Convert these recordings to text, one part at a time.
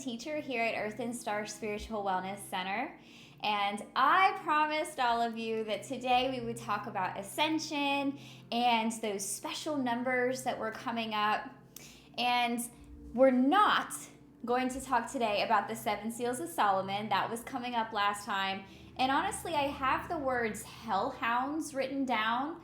teacher here at Earth and Star Spiritual Wellness Center. And I promised all of you that today we would talk about Ascension and those special numbers that were coming up. And we're not going to talk today about the 7 Seals of Solomon. That was coming up last time. And honestly, I have the words hellhounds written down.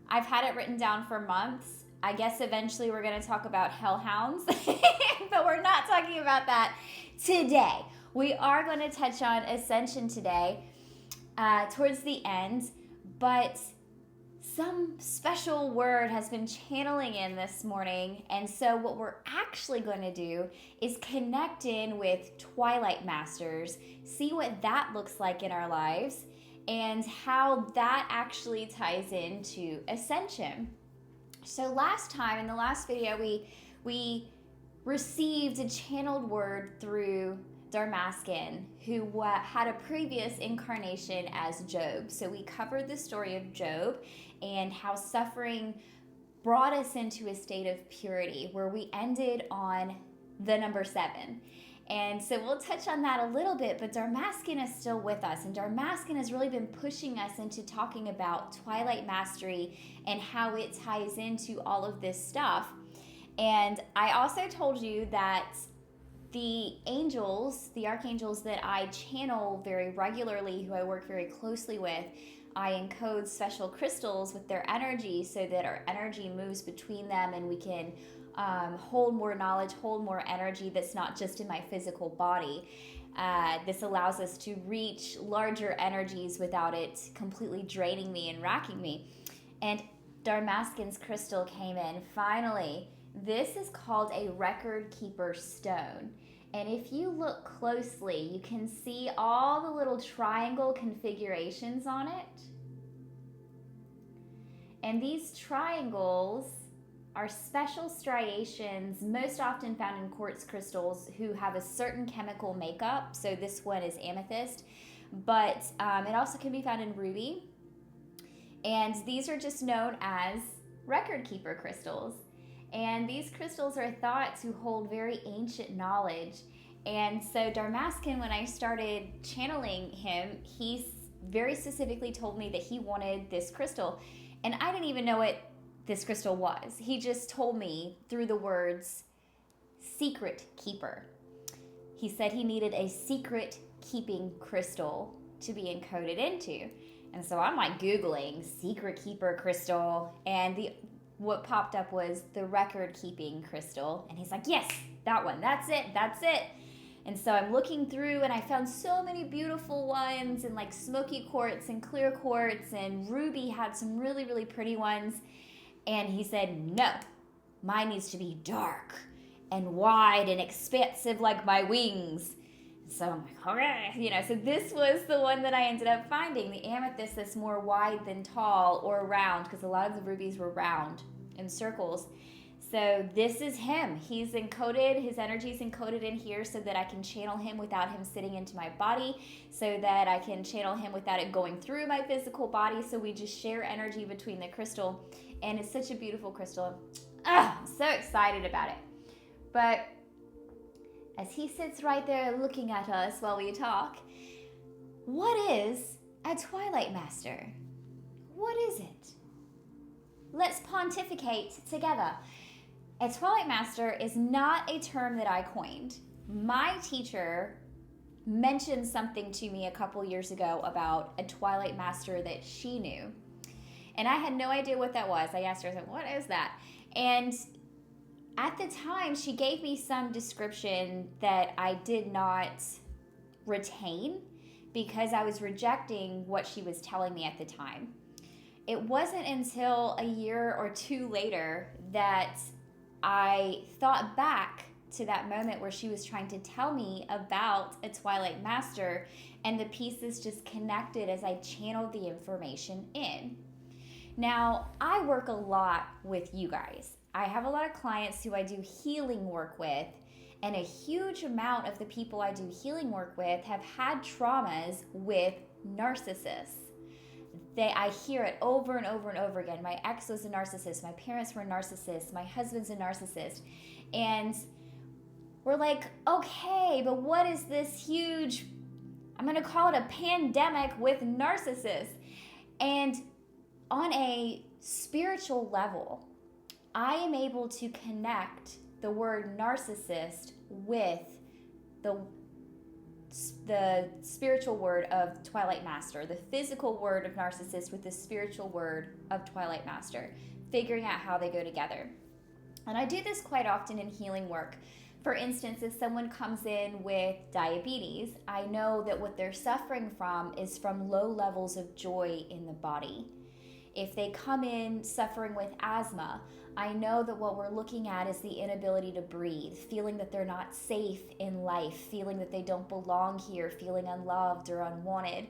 I've had it written down for months. I guess eventually we're going to talk about hellhounds, but we're not talking about that today. We are going to touch on Ascension today towards the end, but some special word has been channeling in this morning, and so what we're actually going to do is connect in with Twilight Masters, see what that looks like in our lives, and how that actually ties into Ascension. So last time, in the last video, we received a channeled word through Darmaskin, who had a previous incarnation as Job. So we covered the story of Job and how suffering brought us into a state of purity, where we ended on the number 7. And so we'll touch on that a little bit, but Darmaskin is still with us. And Darmaskin has really been pushing us into talking about Twilight Mastery and how it ties into all of this stuff. And I also told you that the angels, the archangels that I channel very regularly, who I work very closely with, I encode special crystals with their energy so that our energy moves between them and we can hold more knowledge, hold more energy that's not just in my physical body. This allows us to reach larger energies without it completely draining me and racking me. And Darmaskin's crystal came in finally. This is called a record keeper stone. And if you look closely, you can see all the little triangle configurations on it. And these triangles are special striations, most often found in quartz crystals, who have a certain chemical makeup. So this one is amethyst, but it also can be found in ruby. And these are just known as record keeper crystals. And these crystals are thought to hold very ancient knowledge. And so Darmaskin, when I started channeling him, he very specifically told me that he wanted this crystal. And I didn't even know what this crystal was. He just told me through the words secret keeper. He said he needed a secret keeping crystal to be encoded into. And so I'm like Googling secret keeper crystal, and what popped up was the record keeping crystal. And he's like, yes, that one, that's it. And so I'm looking through, and I found so many beautiful ones, and like smoky quartz and clear quartz, and ruby had some really, really pretty ones. And he said, no, mine needs to be dark and wide and expansive like my wings. So I'm like, okay, so this was the one that I ended up finding, the amethyst that's more wide than tall or round, because a lot of the rubies were round in circles. So this is him. He's encoded, his energy is encoded in here so that I can channel him without him sitting into my body, so that I can channel him without it going through my physical body. So we just share energy between the crystal, and it's such a beautiful crystal. I'm so excited about it. But as he sits right there looking at us while we talk, what is a Twilight Master? What is it? Let's pontificate together. A Twilight Master is not a term that I coined. My teacher mentioned something to me a couple years ago about a Twilight Master that she knew. And I had no idea what that was. I asked her, I said, what is that? And at the time, she gave me some description that I did not retain because I was rejecting what she was telling me at the time. It wasn't until a year or two later that I thought back to that moment where she was trying to tell me about a Twilight Master, and the pieces just connected as I channeled the information in. Now, I work a lot with you guys. I have a lot of clients who I do healing work with, and a huge amount of the people I do healing work with have had traumas with narcissists. I hear it over and over and over again. My ex was a narcissist. My parents were narcissists. My husband's a narcissist. And we're like, okay, but what is this huge, I'm going to call it a pandemic with narcissists? And on a spiritual level, I am able to connect the word narcissist with the spiritual word of Twilight Master, the physical word of narcissist with the spiritual word of Twilight Master, figuring out how they go together. And I do this quite often in healing work. For instance, if someone comes in with diabetes, I know that what they're suffering from is from low levels of joy in the body. If they come in suffering with asthma, I know that what we're looking at is the inability to breathe, feeling that they're not safe in life, feeling that they don't belong here, feeling unloved or unwanted.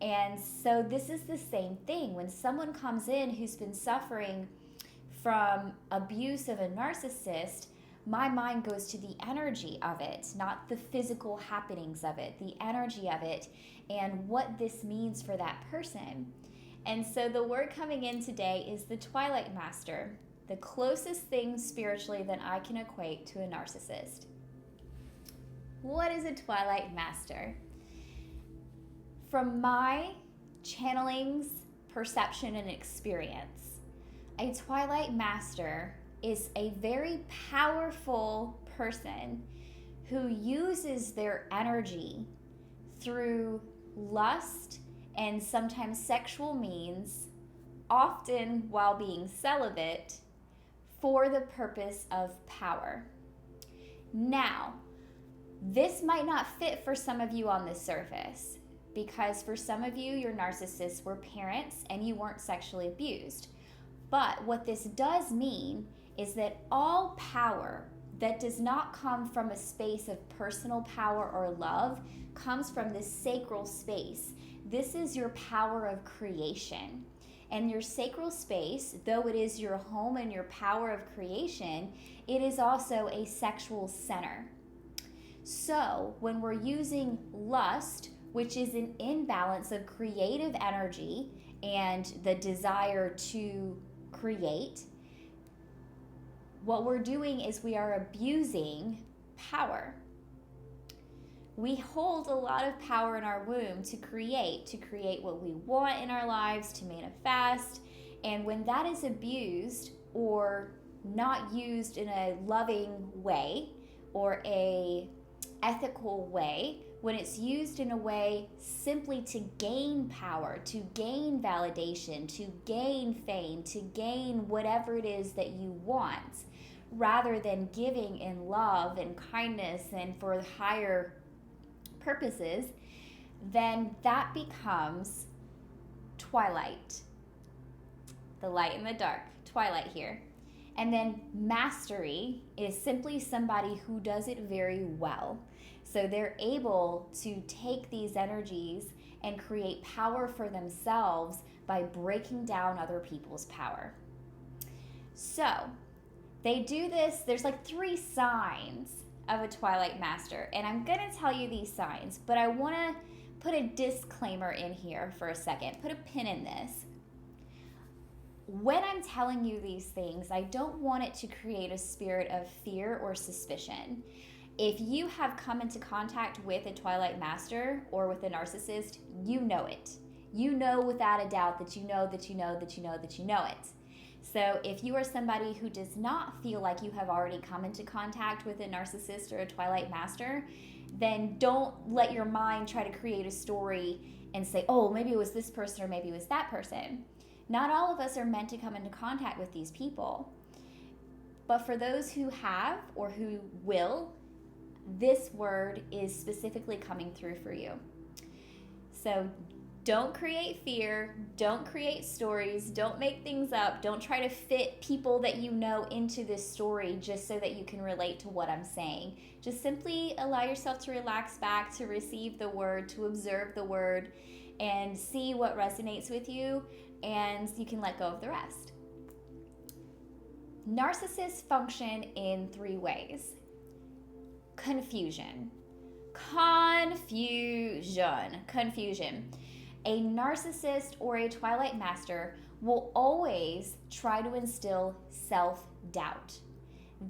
And so this is the same thing. When someone comes in who's been suffering from abuse of a narcissist, my mind goes to the energy of it, not the physical happenings of it, the energy of it, and what this means for that person. And so the word coming in today is the Twilight Master, the closest thing spiritually that I can equate to a narcissist. What is a Twilight Master? From my channelings, perception, and experience, a Twilight Master is a very powerful person who uses their energy through lust and sometimes sexual means, often while being celibate, for the purpose of power. Now, this might not fit for some of you on the surface, because for some of you, your narcissists were parents and you weren't sexually abused. But what this does mean is that all power that does not come from a space of personal power or love comes from this sacral space. This is your power of creation. And your sacral space, though it is your home and your power of creation, it is also a sexual center. So when we're using lust, which is an imbalance of creative energy and the desire to create, what we're doing is we are abusing power. We hold a lot of power in our womb to create what we want in our lives, to manifest. And when that is abused or not used in a loving way or a ethical way, when it's used in a way simply to gain power, to gain validation, to gain fame, to gain whatever it is that you want, rather than giving in love and kindness and for higher purposes, then that becomes twilight. The light and the dark, twilight here. And then mastery is simply somebody who does it very well. So they're able to take these energies and create power for themselves by breaking down other people's power. So they do this, there's like 3 signs of a Twilight Master, and I'm going to tell you these signs, but I want to put a disclaimer in here for a second, put a pin in this. When I'm telling you these things, I don't want it to create a spirit of fear or suspicion. If you have come into contact with a Twilight Master or with a narcissist, you know it. You know without a doubt that you know that you know that you know that you know it. So if you are somebody who does not feel like you have already come into contact with a narcissist or a Twilight Master, then don't let your mind try to create a story and say, oh, maybe it was this person or maybe it was that person. Not all of us are meant to come into contact with these people. But for those who have or who will, this word is specifically coming through for you. So don't create fear, don't create stories, don't make things up, don't try to fit people that you know into this story just so that you can relate to what I'm saying. Just simply allow yourself to relax back, to receive the word, to observe the word, and see what resonates with you, and you can let go of the rest. Narcissists function in 3 ways. Confusion. A narcissist or a Twilight Master will always try to instill self-doubt.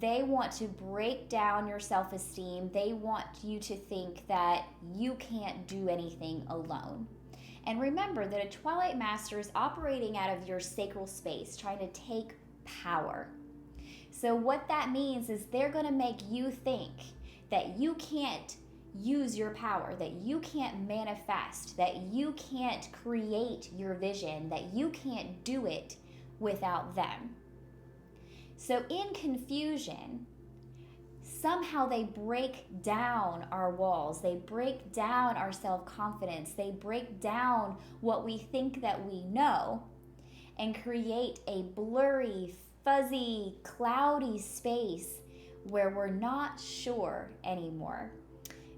They want to break down your self-esteem. They want you to think that you can't do anything alone. And remember that a Twilight Master is operating out of your sacral space, trying to take power. So what that means is they're going to make you think that you can't use your power, that you can't manifest, that you can't create your vision, that you can't do it without them. So in confusion, somehow they break down our walls. They break down our self-confidence. They break down what we think that we know and create a blurry, fuzzy, cloudy space where we're not sure anymore.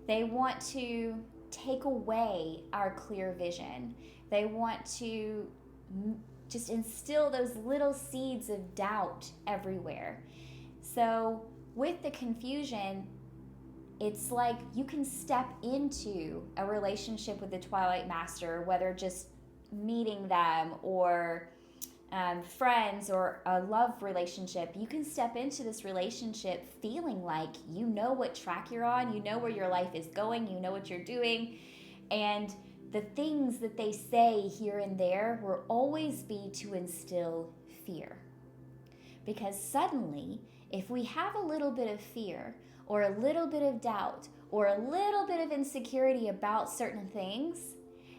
They want to take away our clear vision. They want to just instill those little seeds of doubt everywhere. So with the confusion, it's like you can step into a relationship with the Twilight Master, whether just meeting them or friends or a love relationship. You can step into this relationship feeling like you know what track you're on, you know where your life is going, you know what you're doing, and the things that they say here and there will always be to instill fear. Because suddenly, if we have a little bit of fear or a little bit of doubt or a little bit of insecurity about certain things,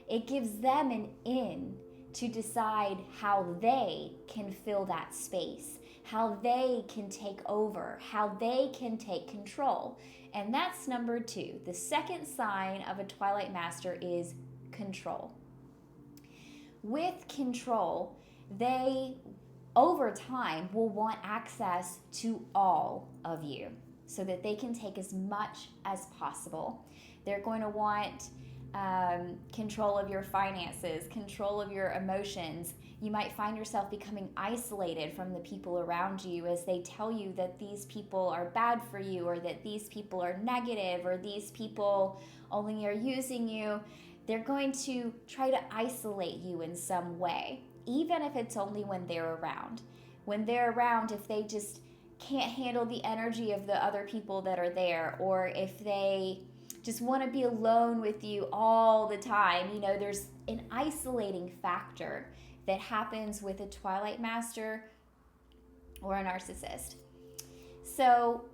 it gives them an in to decide how they can fill that space, how they can take over, how they can take control. And that's number 2. The second sign of a Twilight Master is control. With control, they, over time, will want access to all of you so that they can take as much as possible. They're going to want control of your finances, control of your emotions. You might find yourself becoming isolated from the people around you as they tell you that these people are bad for you, or that these people are negative, or these people only are using you. They're going to try to isolate you in some way, even if it's only when they're around. When they're around, if they just can't handle the energy of the other people that are there, or if they just want to be alone with you all the time, you know, there's an isolating factor that happens with a Twilight Master or a narcissist. So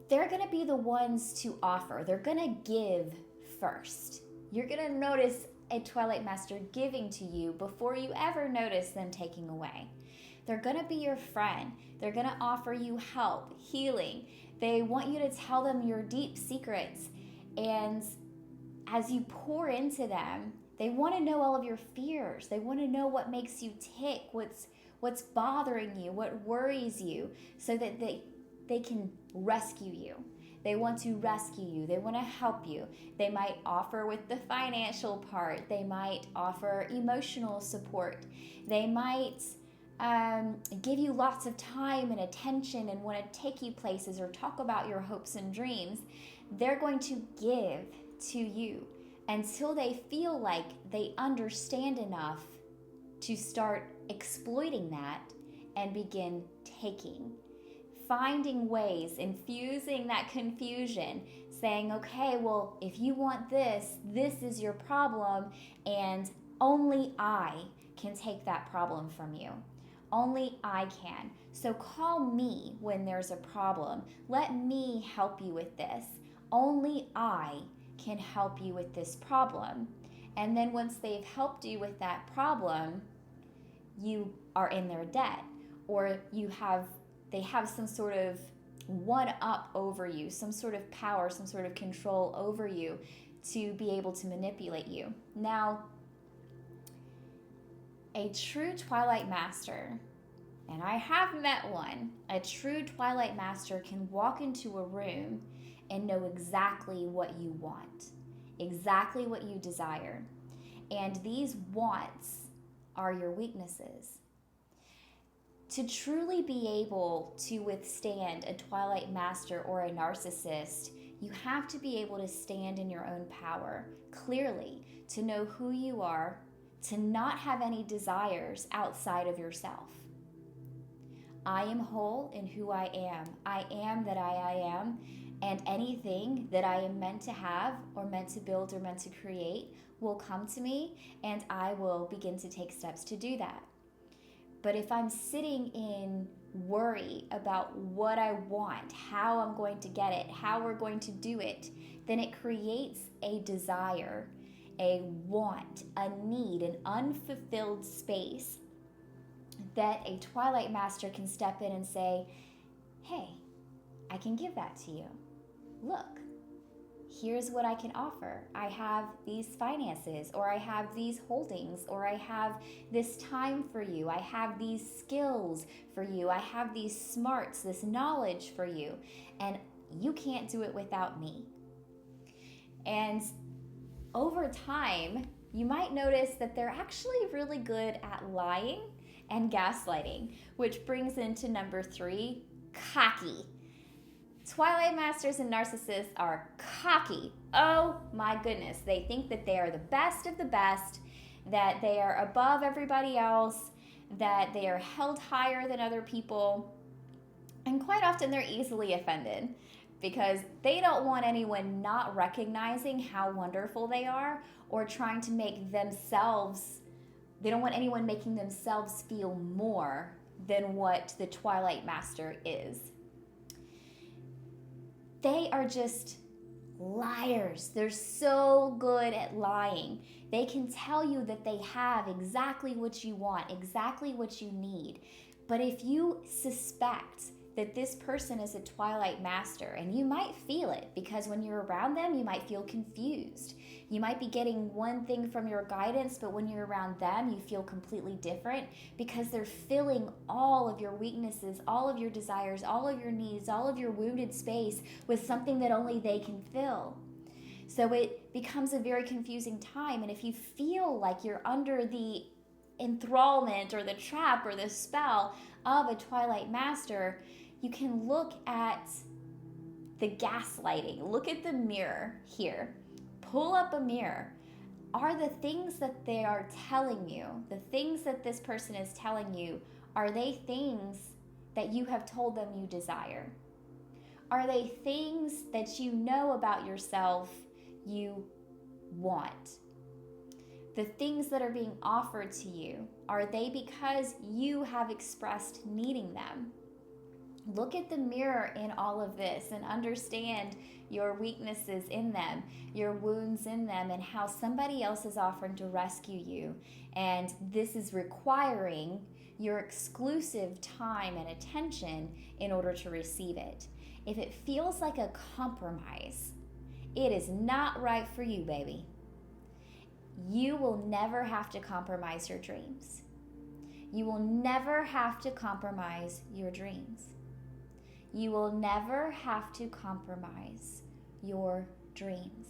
they're going to be the ones to offer. They're going to give first. You're going to notice a Twilight Master giving to you before you ever notice them taking away. They're going to be your friend. They're going to offer you help, healing. They want you to tell them your deep secrets. And as you pour into them, they want to know all of your fears. They want to know what makes you tick, what's bothering you, what worries you, so that they can rescue you. They want to rescue you. They want to help you. They might offer with the financial part. They might offer emotional support. They might give you lots of time and attention and want to take you places or talk about your hopes and dreams. They're going to give to you until they feel like they understand enough to start exploiting that and begin taking. Finding ways, infusing that confusion, saying, okay, well, if you want this, this is your problem, and only I can take that problem from you. Only I can. So call me when there's a problem. Let me help you with this. Only I can help you with this problem. And then once they've helped you with that problem, you are in their debt, or they have some sort of one-up over you, some sort of power, some sort of control over you to be able to manipulate you. Now, a true Twilight Master, and I have met one, a true Twilight Master can walk into a room and know exactly what you want, exactly what you desire. And these wants are your weaknesses. To truly be able to withstand a Twilight Master or a narcissist, you have to be able to stand in your own power clearly, to know who you are, to not have any desires outside of yourself. I am whole in who I am. I am that I am. And anything that I am meant to have or meant to build or meant to create will come to me, and I will begin to take steps to do that. But if I'm sitting in worry about what I want, how I'm going to get it, how we're going to do it, then it creates a desire, a want, a need, an unfulfilled space that a Twilight Master can step in and say, hey, I can give that to you. Look, here's what I can offer. I have these finances, or I have these holdings, or I have this time for you. I have these skills for you. I have these smarts, this knowledge for you. And you can't do it without me. And over time, you might notice that they're actually really good at lying and gaslighting, which brings into number 3, cocky. Twilight Masters and Narcissists are cocky. Oh my goodness. They think that they are the best of the best, that they are above everybody else, that they are held higher than other people. And quite often they're easily offended because they don't want anyone not recognizing how wonderful they are or trying to make themselves, they don't want anyone making themselves feel more than what the Twilight Master is. They are just liars. They're so good at lying. They can tell you that they have exactly what you want, exactly what you need. But if you suspect that this person is a Twilight Master, and you might feel it because when you're around them, you might feel confused. You might be getting one thing from your guidance, but when you're around them, you feel completely different because they're filling all of your weaknesses, all of your desires, all of your needs, all of your wounded space with something that only they can fill. So it becomes a very confusing time. And if you feel like you're under the enthrallment or the trap or the spell of a Twilight Master, you can look at the gaslighting. Look at the mirror here. Pull up a mirror. Are the things that they are telling you, the things that this person is telling you, are they things that you have told them you desire? Are they things that you know about yourself you want? The things that are being offered to you, are they because you have expressed needing them? Look at the mirror in all of this and understand your weaknesses in them, your wounds in them, and how somebody else is offering to rescue you. And this is requiring your exclusive time and attention in order to receive it. If it feels like a compromise, it is not right for you, baby. You will never have to compromise your dreams. You will never have to compromise your dreams. You will never have to compromise your dreams.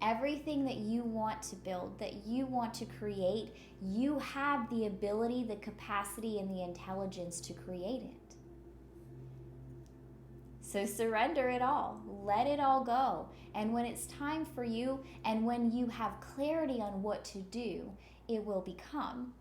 Everything that you want to build, that you want to create, you have the ability, the capacity, and the intelligence to create it. So surrender it all. Let it all go. And when it's time for you, and when you have clarity on what to do, it will become.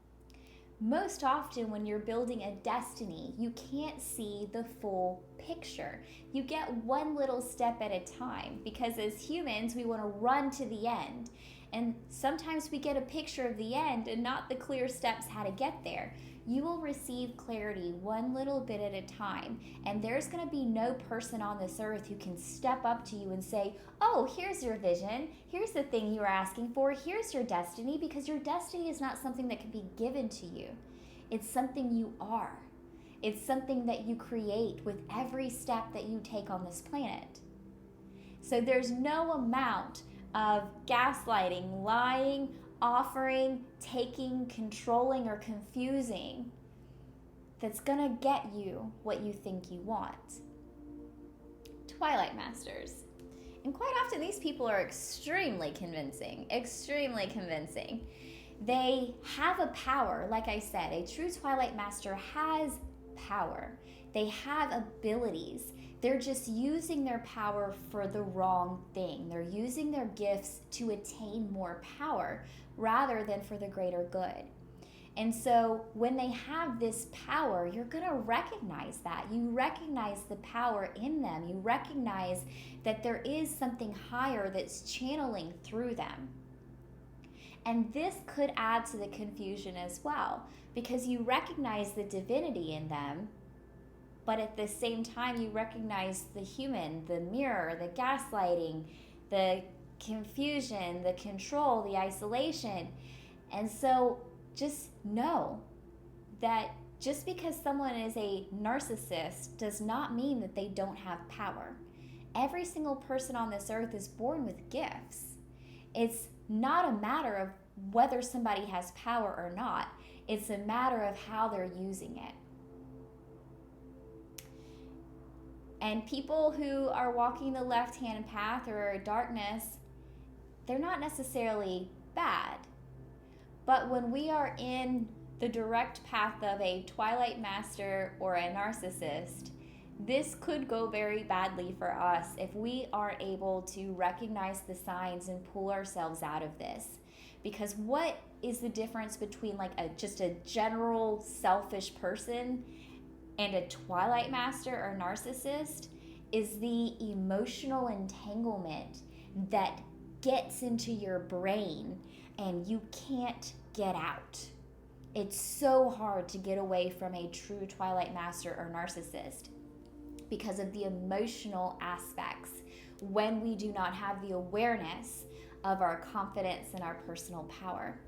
Most often when you're building a destiny, you can't see the full picture. You get one little step at a time because as humans, we want to run to the end. And sometimes we get a picture of the end and not the clear steps how to get there. You will receive clarity one little bit at a time. And there's going to be no person on this earth who can step up to you and say, oh, here's your vision. Here's the thing you were asking for. Here's your destiny, because your destiny is not something that can be given to you. It's something you are. It's something that you create with every step that you take on this planet. So there's no amount of gaslighting, lying, offering, taking, controlling, or confusing that's gonna get you what you think you want. Twilight Masters. And quite often these people are extremely convincing. They have a power, like I said, a true Twilight Master has power. They have abilities. They're just using their power for the wrong thing. They're using their gifts to attain more power rather than for the greater good. And so when they have this power, you're going to recognize that. You recognize the power in them. You recognize that there is something higher that's channeling through them. And this could add to the confusion as well, because you recognize the divinity in them, but at the same time you recognize the human, the mirror, the gaslighting, the confusion, the control, the isolation. And so just know that just because someone is a narcissist does not mean that they don't have power. Every single person on this earth is born with gifts. It's not a matter of whether somebody has power or not. It's a matter of how they're using it. And people who are walking the left-hand path or darkness, they're not necessarily bad. But when we are in the direct path of a Twilight Master or a narcissist, this could go very badly for us if we aren't able to recognize the signs and pull ourselves out of this. Because what is the difference between like just a general selfish person and a Twilight Master or narcissist is the emotional entanglement that gets into your brain and you can't get out. It's so hard to get away from a true Twilight Master or narcissist because of the emotional aspects when we do not have the awareness of our confidence and our personal power.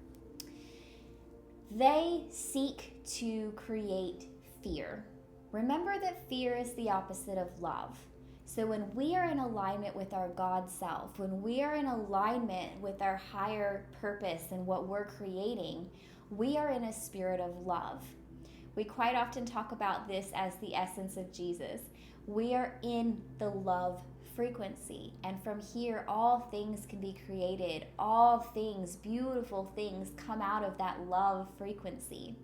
They seek to create fear. Remember that fear is the opposite of love. So when we are in alignment with our God self, when we are in alignment with our higher purpose and what we're creating, we are in a spirit of love. We quite often talk about this as the essence of Jesus. We are in the love frequency, and from here all things can be created. All things, beautiful things, come out of that love frequency.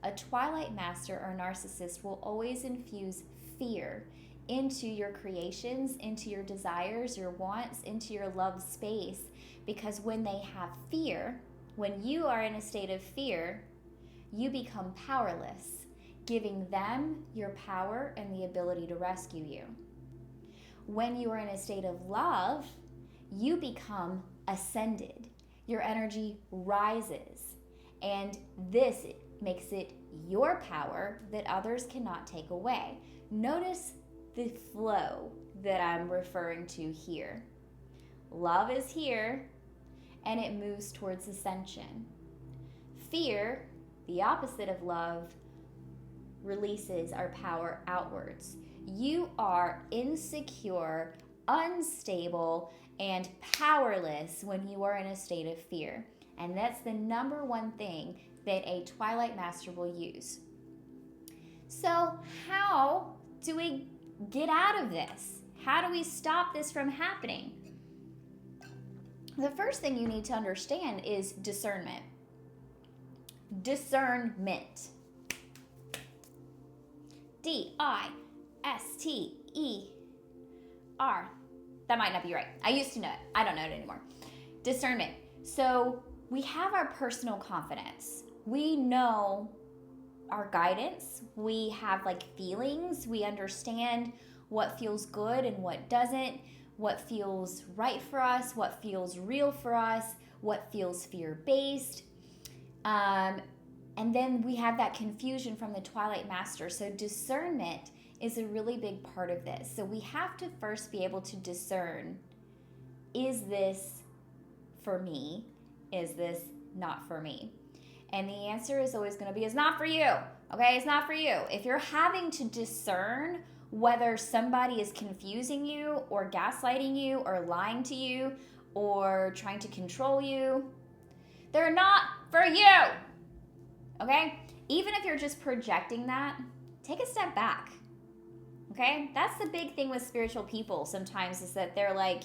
A Twilight Master or narcissist will always infuse fear into your creations, into your desires, your wants, into your love space, because when they have fear, when you are in a state of fear, you become powerless, giving them your power and the ability to rescue you. When you are in a state of love, you become ascended. Your energy rises, and this makes it your power that others cannot take away. Notice the flow that I'm referring to here. Love is here, and it moves towards ascension. Fear, the opposite of love, releases our power outwards. You are insecure, unstable, and powerless when you are in a state of fear. And that's the number one thing that a Twilight Master will use. So how do we get out of this? How do we stop this from happening? The first thing you need to understand is discernment. Discernment. D-I-S-T-E-R. That might not be right. I used to know it. I don't know it anymore. Discernment. So we have our personal confidence. We know our guidance. We have like feelings. We understand what feels good and what doesn't, what feels right for us, what feels real for us, what feels fear-based. And then we have that confusion from the Twilight Master. So discernment is a really big part of this. So we have to first be able to discern, is this for me? Is this not for me? And the answer is always going to be, it's not for you. Okay, it's not for you. If you're having to discern whether somebody is confusing you or gaslighting you or lying to you or trying to control you, they're not for you. Okay? Even if you're just projecting that, take a step back. Okay? That's the big thing with spiritual people sometimes, is that they're like,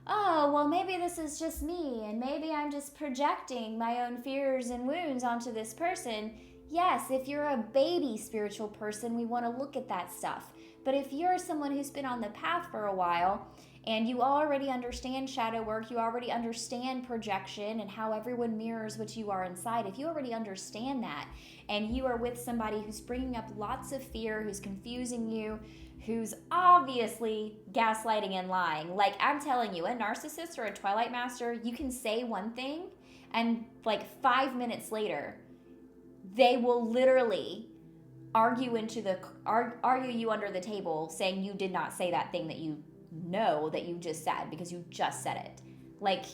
oh, well, maybe this is just me, and maybe I'm just projecting my own fears and wounds onto this person. Yes, if you're a baby spiritual person, we want to look at that stuff. But if you're someone who's been on the path for a while, And you already understand shadow work. You already understand projection and how everyone mirrors what you are inside. If you already understand that, and you are with somebody who's bringing up lots of fear, who's confusing you, who's obviously gaslighting and lying. Like, I'm telling you, a narcissist or a Twilight Master, you can say one thing, and like 5 minutes later, they will literally argue you under the table, saying you did not say that thing that you know that you just said, because you just said it. Like,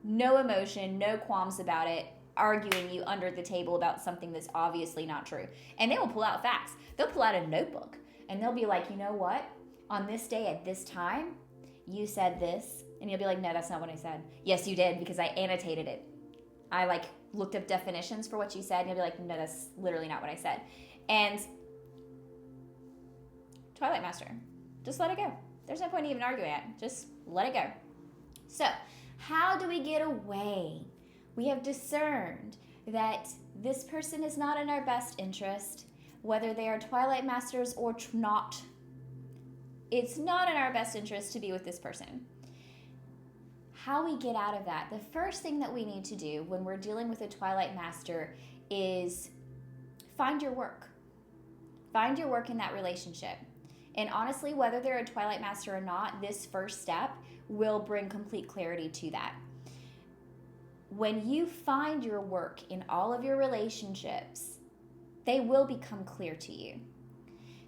no emotion, no qualms about it, arguing you under the table about something that's obviously not true. And they will pull out facts. They'll pull out a notebook and they'll be like, you know what? On this day at this time, you said this. And you'll be like, no, that's not what I said. Yes, you did, because I annotated it. I like looked up definitions for what you said. And you'll be like, no, that's literally not what I said. And Twilight Master, just let it go. There's no point even arguing it. Just let it go. So, how do we get away? We have discerned that this person is not in our best interest, whether they are Twilight Masters or not. It's not in our best interest to be with this person. How we get out of that? The first thing that we need to do when we're dealing with a Twilight Master is find your work. Find your work in that relationship. And honestly, whether they're a Twilight Master or not, this first step will bring complete clarity to that. When you find your work in all of your relationships, they will become clear to you.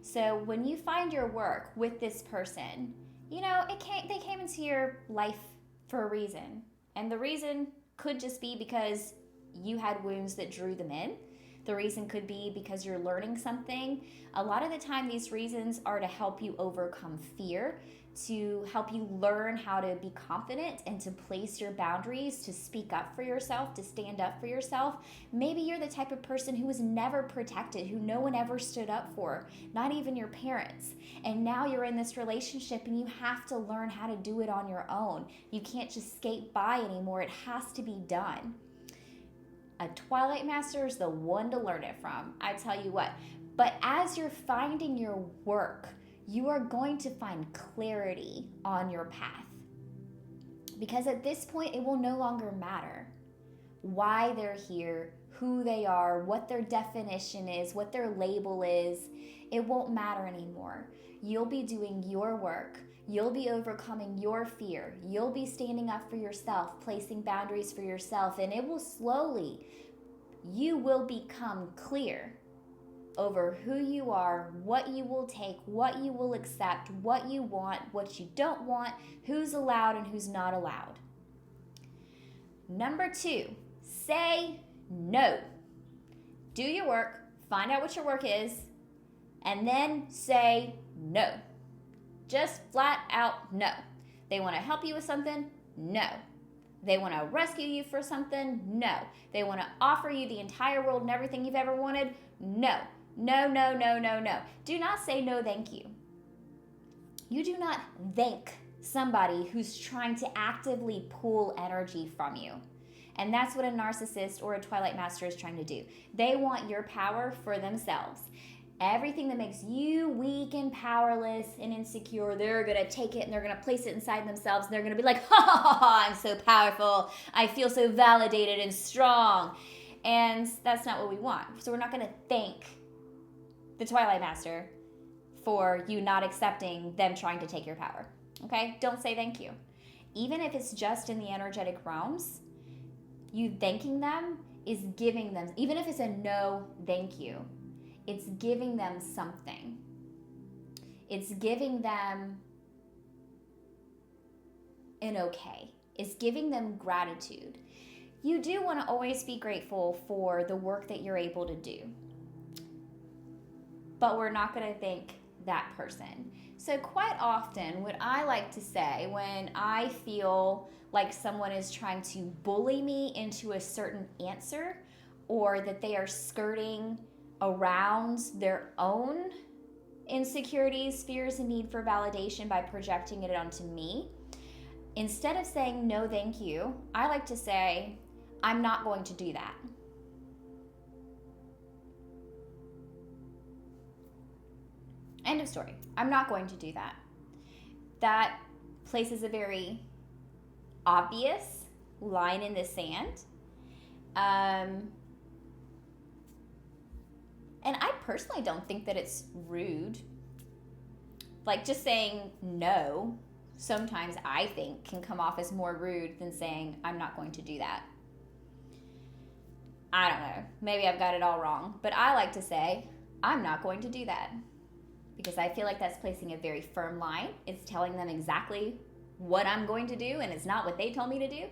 So when you find your work with this person, you know, they came into your life for a reason. And the reason could just be because you had wounds that drew them in. The reason could be because you're learning something. A lot of the time, these reasons are to help you overcome fear, to help you learn how to be confident and to place your boundaries, to speak up for yourself, to stand up for yourself. Maybe you're the type of person who was never protected, who no one ever stood up for, not even your parents. And now you're in this relationship and you have to learn how to do it on your own. You can't just skate by anymore. It has to be done. A Twilight Master is the one to learn it from, I tell you what. But as you're finding your work, you are going to find clarity on your path. Because at this point, it will no longer matter why they're here, who they are, what their definition is, what their label is. It won't matter anymore. You'll be doing your work. You'll be overcoming your fear. You'll be standing up for yourself, placing boundaries for yourself, and it will slowly, you will become clear over who you are, what you will take, what you will accept, what you want, what you don't want, who's allowed and who's not allowed. Number 2, say no. Do your work, find out what your work is, and then say no. Just flat out no. They want to help you with something? No. They want to rescue you for something? No. They want to offer you the entire world and everything you've ever wanted? No. No, no, no, no, no. Do not say no thank you. You do not thank somebody who's trying to actively pull energy from you. And that's what a narcissist or a Twilight Master is trying to do. They want your power for themselves. Everything that makes you weak and powerless and insecure, they're going to take it and they're going to place it inside themselves. And they're going to be like, ha, ha, ha, ha, I'm so powerful. I feel so validated and strong. And that's not what we want. So we're not going to thank the Twilight Master for you not accepting them trying to take your power. Okay? Don't say thank you. Even if it's just in the energetic realms, you thanking them is giving them, even if it's a no thank you, it's giving them something. It's giving them an okay. It's giving them gratitude. You do want to always be grateful for the work that you're able to do. But we're not going to thank that person. So quite often, what I like to say when I feel like someone is trying to bully me into a certain answer, or that they are skirting around their own insecurities, fears, and need for validation by projecting it onto me, instead of saying no thank you, I like to say, I'm not going to do that. End of story. I'm not going to do that. That places a very obvious line in the sand. And I personally don't think that it's rude. Like, just saying no, sometimes I think can come off as more rude than saying, I'm not going to do that. I don't know. Maybe I've got it all wrong. But I like to say, I'm not going to do that. Because I feel like that's placing a very firm line. It's telling them exactly what I'm going to do, and it's not what they told me to do.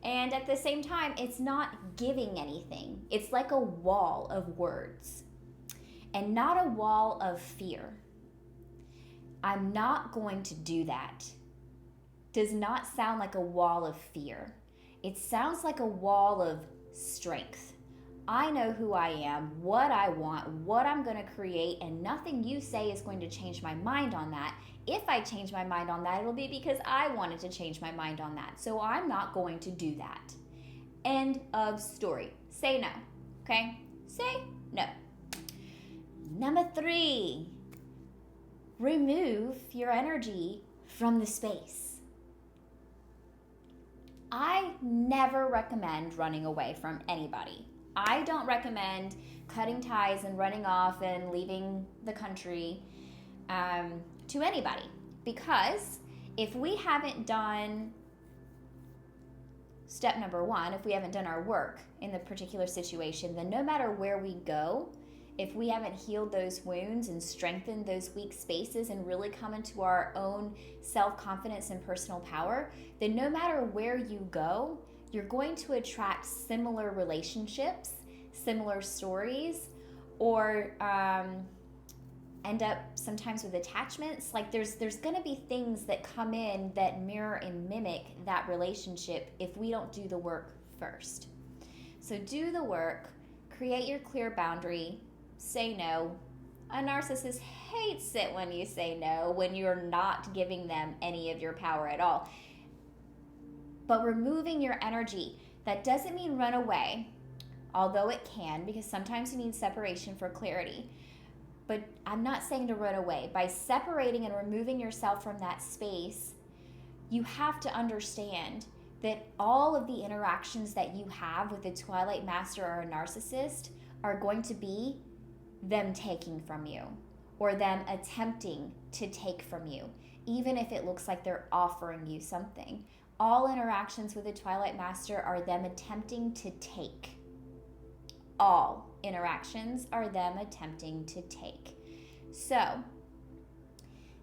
And at the same time, it's not giving anything. It's like a wall of words, and not a wall of fear. I'm not going to do that. Does not sound like a wall of fear. It sounds like a wall of strength. I know who I am, what I want, what I'm going to create, and nothing you say is going to change my mind on that. If I change my mind on that, it'll be because I wanted to change my mind on that. So I'm not going to do that. End of story. Say no. Okay? Say no. Number 3, remove your energy from the space. I never recommend running away from anybody. I don't recommend cutting ties and running off and leaving the country to anybody, because if we haven't done step number 1, if we haven't done our work in the particular situation, then no matter where we go, if we haven't healed those wounds and strengthened those weak spaces and really come into our own self-confidence and personal power, then no matter where you go, you're going to attract similar relationships, similar stories, or end up sometimes with attachments. Like there's going to be things that come in that mirror and mimic that relationship if we don't do the work first. So do the work, create your clear boundary, say no. A narcissist hates it when you say no, when you're not giving them any of your power at all. But removing your energy, that doesn't mean run away, although it can, because sometimes you need separation for clarity. But I'm not saying to run away. By separating and removing yourself from that space, you have to understand that all of the interactions that you have with a Twilight Master or a narcissist are going to be them taking from you, or them attempting to take from you, even if it looks like they're offering you something. All interactions with a Twilight Master are them attempting to take. All interactions are them attempting to take. So,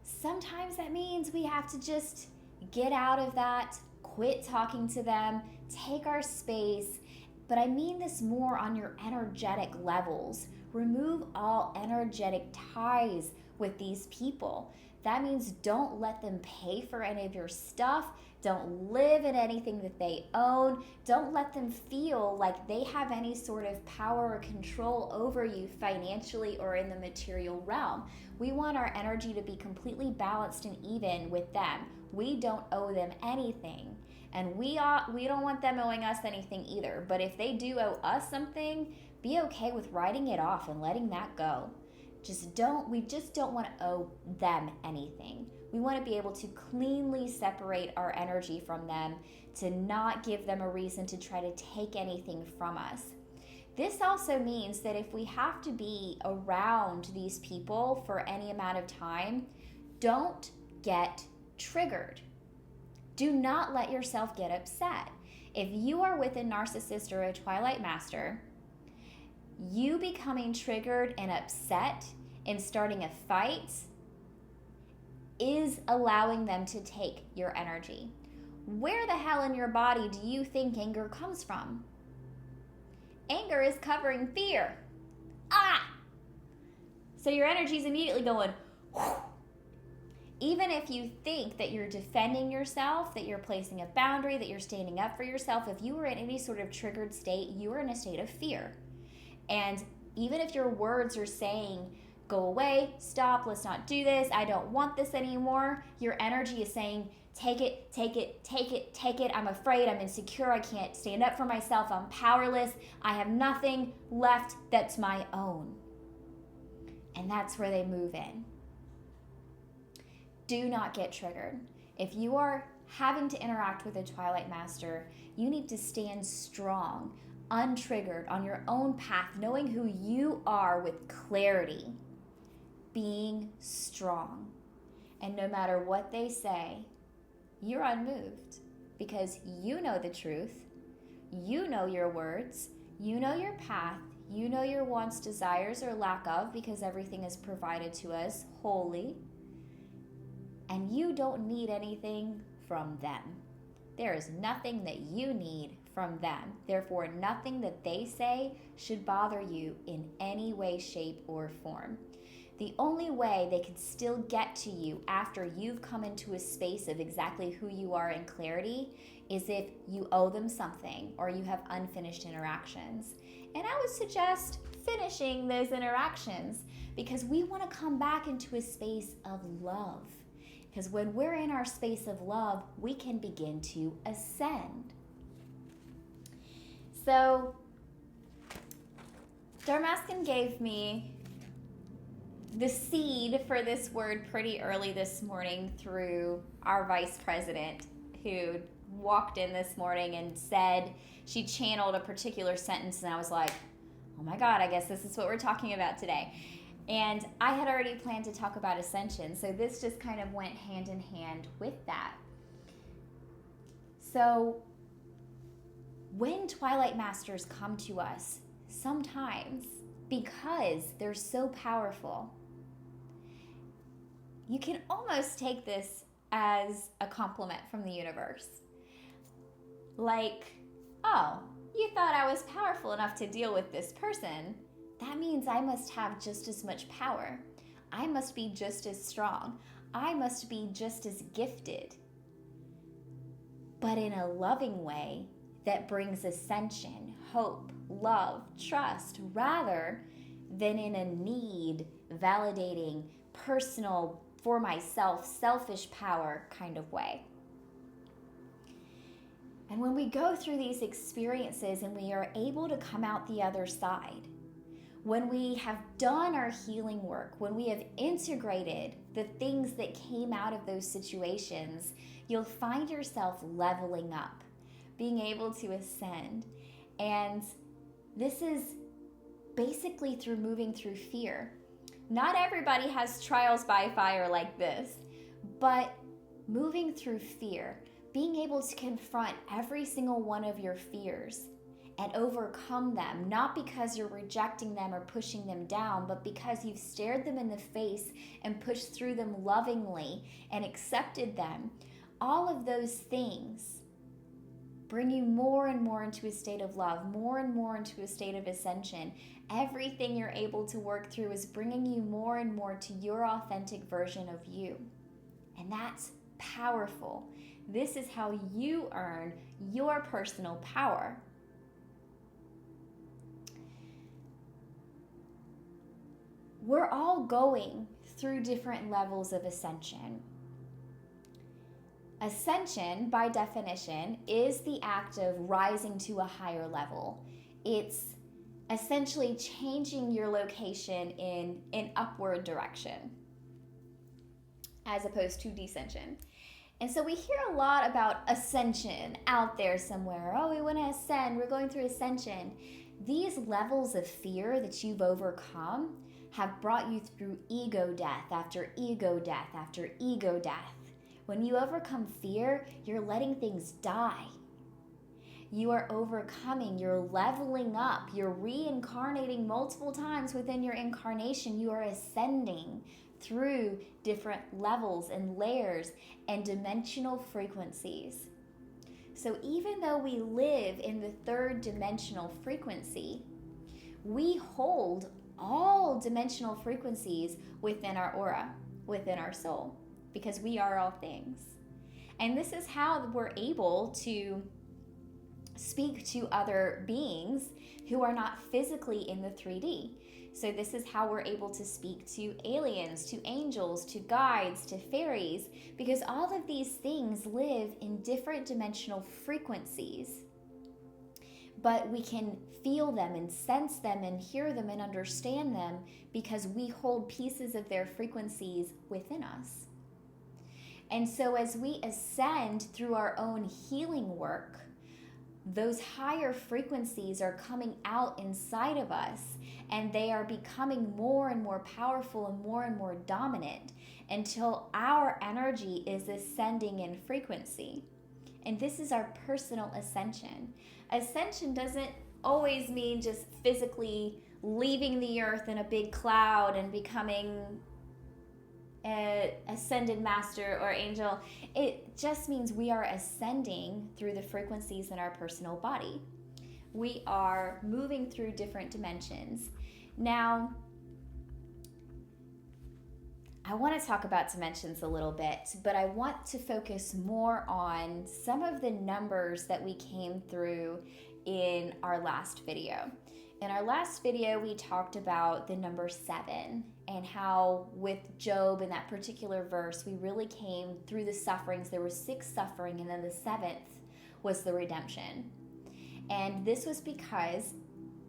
sometimes that means we have to just get out of that, quit talking to them, take our space. But I mean this more on your energetic levels. Remove all energetic ties with these people. That means don't let them pay for any of your stuff. Don't live in anything that they own. Don't let them feel like they have any sort of power or control over you financially or in the material realm. We want our energy to be completely balanced and even with them. We don't owe them anything. And we don't want them owing us anything either. But if they do owe us something, be okay with writing it off and letting that go. We just don't want to owe them anything. We want to be able to cleanly separate our energy from them, to not give them a reason to try to take anything from us. This also means that if we have to be around these people for any amount of time, don't get triggered. Do not let yourself get upset. If you are with a narcissist or a Twilight Master, you becoming triggered and upset and starting a fight is allowing them to take your energy. Where the hell in your body do you think anger comes from? Anger is covering fear. So your energy is immediately going, whew. Even if you think that you're defending yourself, that you're placing a boundary, that you're standing up for yourself, if you were in any sort of triggered state, you are in a state of fear. And even if your words are saying, go away, stop, let's not do this, I don't want this anymore, your energy is saying, take it, take it, take it, take it, I'm afraid, I'm insecure, I can't stand up for myself, I'm powerless, I have nothing left that's my own. And that's where they move in. Do not get triggered. If you are having to interact with a Twilight Master, you need to stand strong, untriggered, on your own path, knowing who you are with clarity, being strong. And no matter what they say, you're unmoved because you know the truth, you know your words, you know your path, you know your wants, desires, or lack of, because everything is provided to us wholly, and you don't need anything from them. There is nothing that you need from them. Therefore, nothing that they say should bother you in any way, shape, or form. The only way they can still get to you after you've come into a space of exactly who you are in clarity is if you owe them something or you have unfinished interactions. And I would suggest finishing those interactions, because we want to come back into a space of love. Because when we're in our space of love, we can begin to ascend. So, Dharmaskin gave me the seed for this word pretty early this morning through our vice president, who walked in this morning and said she channeled a particular sentence, and I was like, oh my God, I guess this is what we're talking about today. And I had already planned to talk about Ascension, so this just kind of went hand in hand with that. So when Twilight Masters come to us, sometimes, because they're so powerful, you can almost take this as a compliment from the universe. Like, oh, you thought I was powerful enough to deal with this person. That means I must have just as much power. I must be just as strong. I must be just as gifted. But in a loving way that brings ascension, hope, love, trust, rather than in a need, validating, personal, for myself, selfish power kind of way. And when we go through these experiences and we are able to come out the other side, when we have done our healing work, when we have integrated the things that came out of those situations, you'll find yourself leveling up, being able to ascend. And this is basically through moving through fear. Not everybody has trials by fire like this, but moving through fear, being able to confront every single one of your fears and overcome them, not because you're rejecting them or pushing them down, but because you've stared them in the face and pushed through them lovingly and accepted them. All of those things bring you more and more into a state of love, more and more into a state of ascension. Everything you're able to work through is bringing you more and more to your authentic version of you. And that's powerful. This is how you earn your personal power. We're all going through different levels of ascension. Ascension, by definition, is the act of rising to a higher level. It's essentially changing your location in an upward direction as opposed to descension. And so we hear a lot about ascension out there somewhere. Oh, we want to ascend. We're going through ascension. These levels of fear that you've overcome have brought you through ego death after ego death after ego death. When you overcome fear, you're letting things die. You are overcoming, you're leveling up, you're reincarnating multiple times within your incarnation. You are ascending through different levels and layers and dimensional frequencies. So even though we live in the third dimensional frequency, we hold all dimensional frequencies within our aura, within our soul, because we are all things. And this is how we're able to speak to other beings who are not physically in the 3D. So this is how we're able to speak to aliens, to angels, to guides, to fairies, because all of these things live in different dimensional frequencies. But we can feel them and sense them and hear them and understand them because we hold pieces of their frequencies within us. And so as we ascend through our own healing work, those higher frequencies are coming out inside of us, and they are becoming more and more powerful and more dominant until our energy is ascending in frequency. And this is our personal ascension. Ascension doesn't always mean just physically leaving the earth in a big cloud and becoming an ascended master or angel. It just means we are ascending through the frequencies in our personal body. We are moving through different dimensions. Now, I want to talk about dimensions a little bit, but I want to focus more on some of the numbers that we came through in our last video. In our last video, we talked about the number 7 and how with Job in that particular verse, we really came through the sufferings. There was 6 suffering, and then the 7th was the redemption. And this was because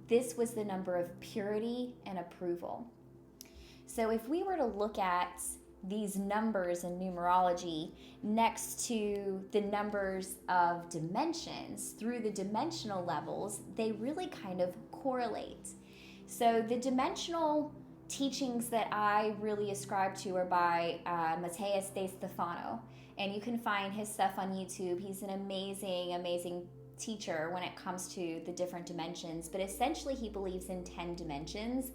this was the number of purity and approval. So if we were to look at these numbers in numerology next to the numbers of dimensions through the dimensional levels, they really kind of correlate. So the dimensional teachings that I really ascribe to are by Matthias De Stefano, and you can find his stuff on YouTube. He's an amazing teacher when it comes to the different dimensions, but essentially he believes in 10 dimensions.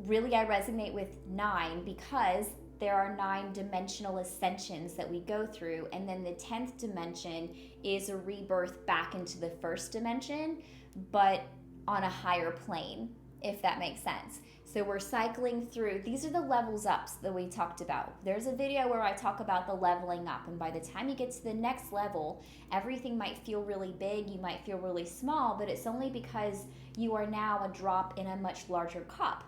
Really, I resonate with 9 because there are 9 dimensional ascensions that we go through, and then the 10th dimension is a rebirth back into the first dimension, but on a higher plane, if that makes sense. So we're cycling through. These are the levels ups that we talked about. There's a video where I talk about the leveling up, and by the time you get to the next level, everything might feel really big, you might feel really small, but it's only because you are now a drop in a much larger cup.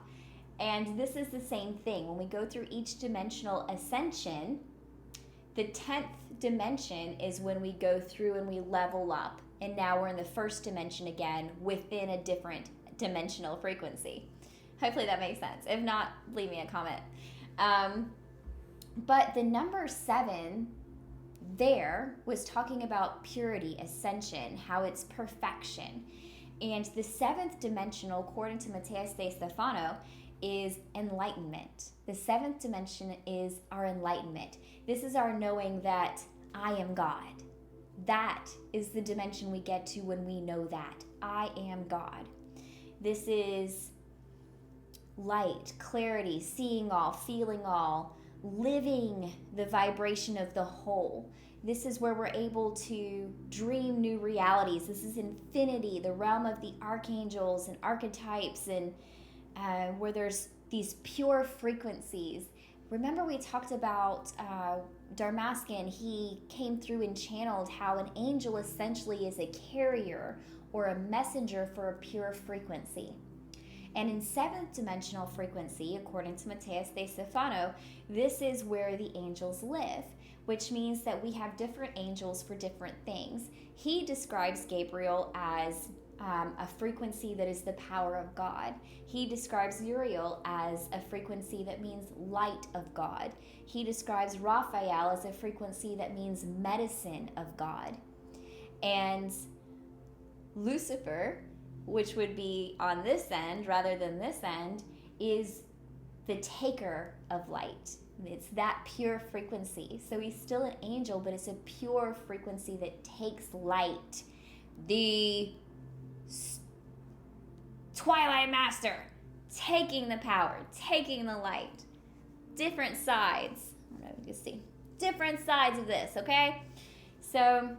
And this is the same thing. When we go through each dimensional ascension, the 10th dimension is when we go through and we level up. And now we're in the first dimension again within a different dimensional frequency. Hopefully that makes sense. If not, leave me a comment. But the number 7 there was talking about purity, ascension, how it's perfection. And the 7th dimensional, according to Matthias De Stefano, is enlightenment. The 7th dimension is our enlightenment. This is our knowing that I am God. That is the dimension we get to when we know that I am God. This is light, clarity, seeing all, feeling all, living the vibration of the whole. This is where we're able to dream new realities. This is infinity, the realm of the archangels and archetypes, and where there's these pure frequencies. Remember we talked about Darmaskin. He came through and channeled how an angel essentially is a carrier or a messenger for a pure frequency. And in 7th dimensional frequency, according to Matthias De Stefano, this is where the angels live, which means that we have different angels for different things. He describes Gabriel as a frequency that is the power of God. He describes Uriel as a frequency that means light of God. He describes Raphael as a frequency that means medicine of God. And Lucifer, which would be on this end rather than this end, is the taker of light. It's that pure frequency. So he's still an angel, but it's a pure frequency that takes light. The Twilight Master, taking the power, taking the light. Different sides. I don't know if you can see. Different sides of this, okay? So,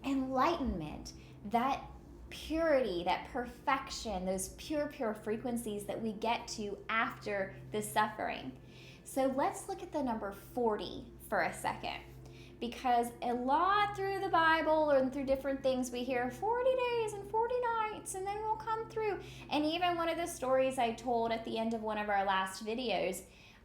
enlightenment, that purity, that perfection, those pure frequencies that we get to after the suffering. So let's look at the number 40 for a second, because a lot through the Bible and through different things we hear 40 days and 40 nights and then we'll come through. And even one of the stories I told at the end of one of our last videos,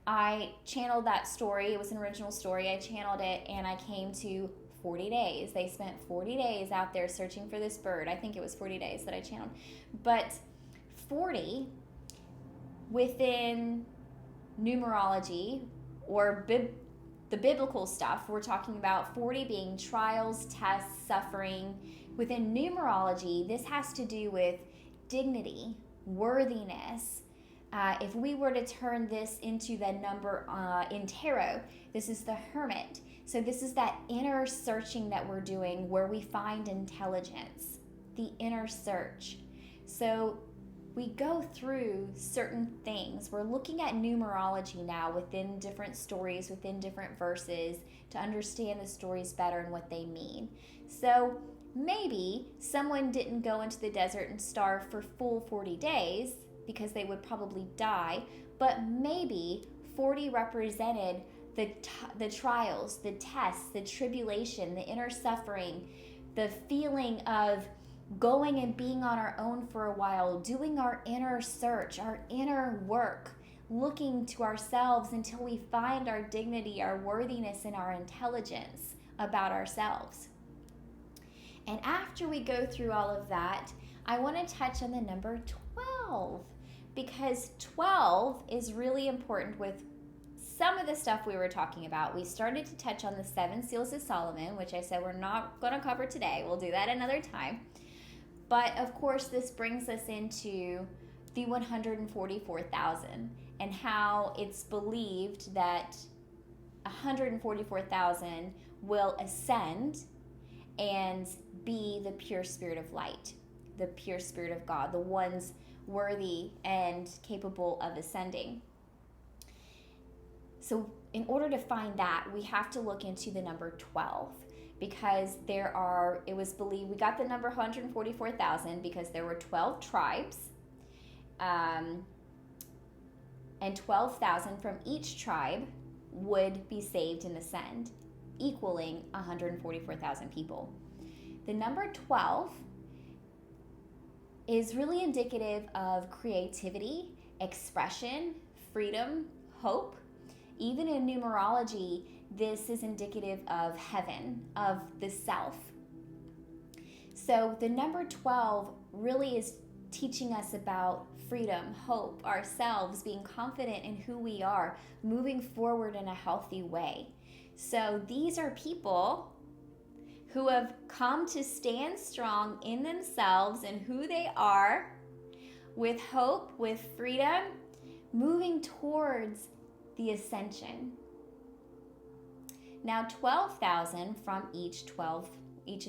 I channeled that story. It was an original story. I channeled it and I came to 40 days. They spent 40 days out there searching for this bird. I think it was 40 days that I channeled. But 40 within numerology or the biblical stuff, we're talking about 40 being trials, tests, suffering. Within numerology, this has to do with dignity, worthiness. If we were to turn this into the number in tarot, this is the Hermit. So this is that inner searching that we're doing where we find intelligence, the inner search. So we go through certain things. We're looking at numerology now within different stories, within different verses, to understand the stories better and what they mean. So maybe someone didn't go into the desert and starve for full 40 days because they would probably die, but maybe 40 represented the trials, the tests, the tribulation, the inner suffering, the feeling of going and being on our own for a while, doing our inner search, our inner work, looking to ourselves until we find our dignity, our worthiness, and our intelligence about ourselves. And after we go through all of that, I want to touch on the number 12, because 12 is really important with some of the stuff we were talking about. We started to touch on the 7 seals of Solomon, which I said we're not going to cover today. We'll do that another time. But of course, this brings us into the 144,000 and how it's believed that 144,000 will ascend and be the pure spirit of light, the pure spirit of God, the ones worthy and capable of ascending. So in order to find that, we have to look into the number 12, because it was believed, we got the number 144,000 because there were 12 tribes, and 12,000 from each tribe would be saved and ascend, equaling 144,000 people. The number 12 is really indicative of creativity, expression, freedom, hope. Even in numerology, this is indicative of heaven, of the self. So the number 12 really is teaching us about freedom, hope, ourselves, being confident in who we are, moving forward in a healthy way. So these are people who have come to stand strong in themselves and who they are, with hope, with freedom, moving towards the ascension. Now 12,000 from each of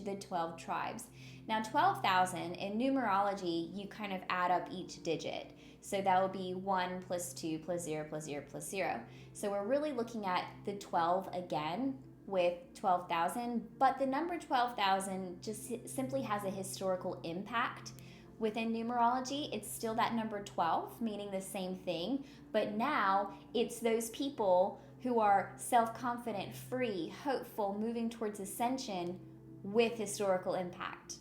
the 12 tribes. Now 12,000 in numerology, you kind of add up each digit. So that would be 1 plus 2 plus 0 plus 0 plus 0. So we're really looking at the 12 again with 12,000, but the number 12,000 just simply has a historical impact. Within numerology, it's still that number 12, meaning the same thing, but now it's those people who are self-confident, free, hopeful, moving towards ascension with historical impact.